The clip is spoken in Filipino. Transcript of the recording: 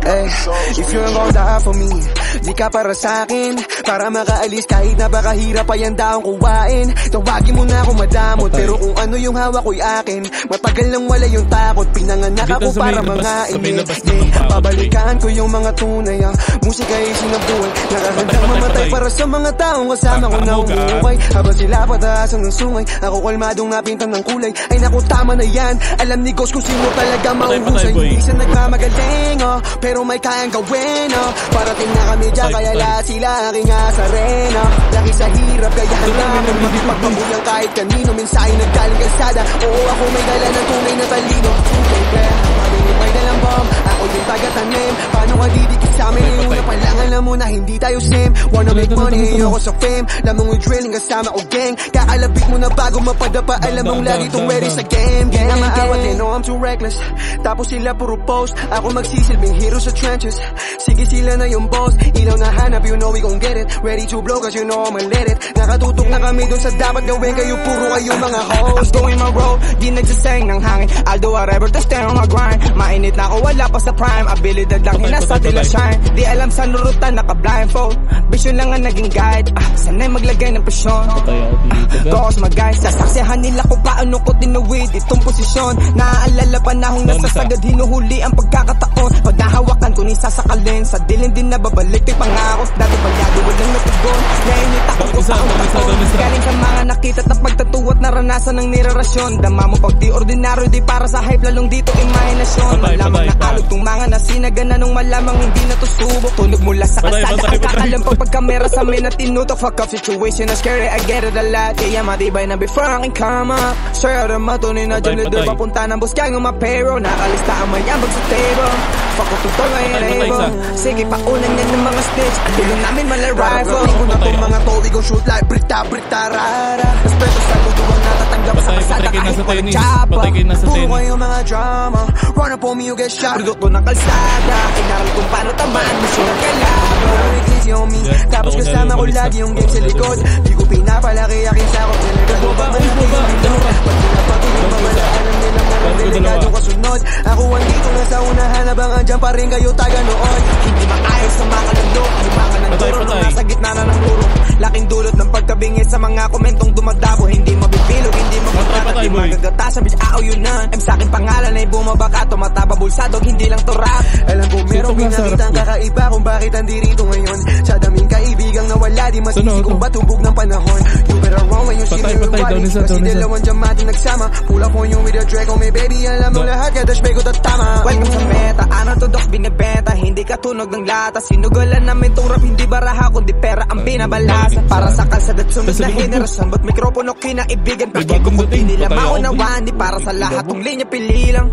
If you're gonna die for me, di ka para sa'kin. Para makaalis kahit napakahirap pa yan daong kuwain. Tawagin mo na ako madamot, pero kung ano yung hawak ko'y akin. Matagal nang wala yung takot, pinanganak ako para mga init. Babalikan ko yung mga tunay, musika ay sinabuhay. Nakakandang mamatay para sa mga taong kasama ko na umuukay. Habang sila pataasan ng sungay, ako kalmadong napintan ng kulay. Ay naku, tama na yan, alam ni Ghost kung sino talaga mauhusay. Hindi siya nagmamagaling, pero may kayang gawin, parating na kami dyan, kaya lahat sila aking asarena. Laki sa hirap, kaya handa akong magpagpabulang kahit kanino. Mensahe naggaling kalsada, oo ako may dala ng tunay na talino. Mabili may dalang bomb, ako yung taga-tanim. Paano ka didikit sa amin? Una pa lang alam mo na hindi tayo same. Wanna make money, ayoko sa fame. Lamang yung drilling kasama o gang. Kakalapit mo na bago mapadapa, alam mong lagi itong ready sa game. Di na maawat, they know I'm too reckless. Tapos sila puro post, ako magsisilbing hero sa trenches. Sige sila na yung boss, ilaw na hanap, you know we gon' get it. Ready to blow cause you know I'ma let it. Nakatutok na kami dun sa dapat gawin, kayo puro kayo mga hoes. I'm doing my role, di nagsasayang ng hangin. I'll do whatever to stay on my grind. Mainit na ako, wala pa sa prime. Abilidad lang hinasa tila shine. Di alam sa nurutan, naka-blindfold. Vision lang ang naging guide. Sanay maglagay ng presyon. Cause my guys, sasaksihan nila kung paano ko tinuwid itong posisyon. Naaalala panahong nasasagad, hinuhuli ang pagkakataon. Pag nahawakan ko ni sasakalin, sa dilin din nababalik to'y pangako. Dati palyado walang natugon, nainit ako ko pa ang taon. Galing sa mga nakita at pagtatuwa at naranasan ng nirarasyon. Dama mo pag di ordinaryo, di para sa hype, lalong dito imahinasyon. Malamang na alog tong mga nasinagan, anong malamang hindi na to subok. Tunog mula sa kalsada, ang kakalampag pagkamera sa amin na tinutok. Fuck up situation na scary, I get it a lot. Kaya matibay na before aking come up. Sir, matunay na dyan na doon papunta ng bus kaya ng mapero. Nakalista ang mayambag sa table. Fuck up tutong ay enable. Sige, paunan yan ng mga snitch. Ang tulong namin mala-rifle. Ko na tong mga to, we gon' shoot like brita rara. Respeto sa tutuwang natatanggap sa kasada kahit walang chapa. Puro kayo mga drama, run up on me you get shot. Produkto ng kalsada, inaral kung paano tamaan mo siya ng kailangan. Easy on me, tapos kasama ko lagi yung game sa likod. Di ko pinapalaki aking sakot, delikado pa man ang pinapindot. Pag pinapatuloy mamalaanan nila mga delikadong kasunod. Ako andito na sa unahan, habang andyan pa rin kayo taga noon. Hindi maayos sa mga nandok, yung mga nanduro na nasa gitna na ng puro. Laking dulot ng pagkabingit sa mga komentong dumadabo. Hindi mabibilog, hindi magkakata, di magagatasan, bitch ako yun na. M sa aking pangalan ay bumabaka, tumataba bulsadog, hindi lang to rap. Alam ko merong pinakitang kakaiba kung bakit andirito ngayon. Sa daming kaibigang nawala, di masisi kung ba't hubog ng panahon. You better run when you see me rewarding. Kasi dalawang diamante nagsama. Pull up on you with a Draco, may baby, alam mo lahat, kada shpay ko tatama. Welcome sa meta, ano to dok binibenta. Hindi katunog ng lata, sinugalan namin tong rap. Hindi baraha kundi pera ang binabalasa. Para sa kalsada at sunod na henerasyon, ba't mikropono kinaibigan? Pagkikukuti nila maunawaan, di para sa lahat tong linya pili lang.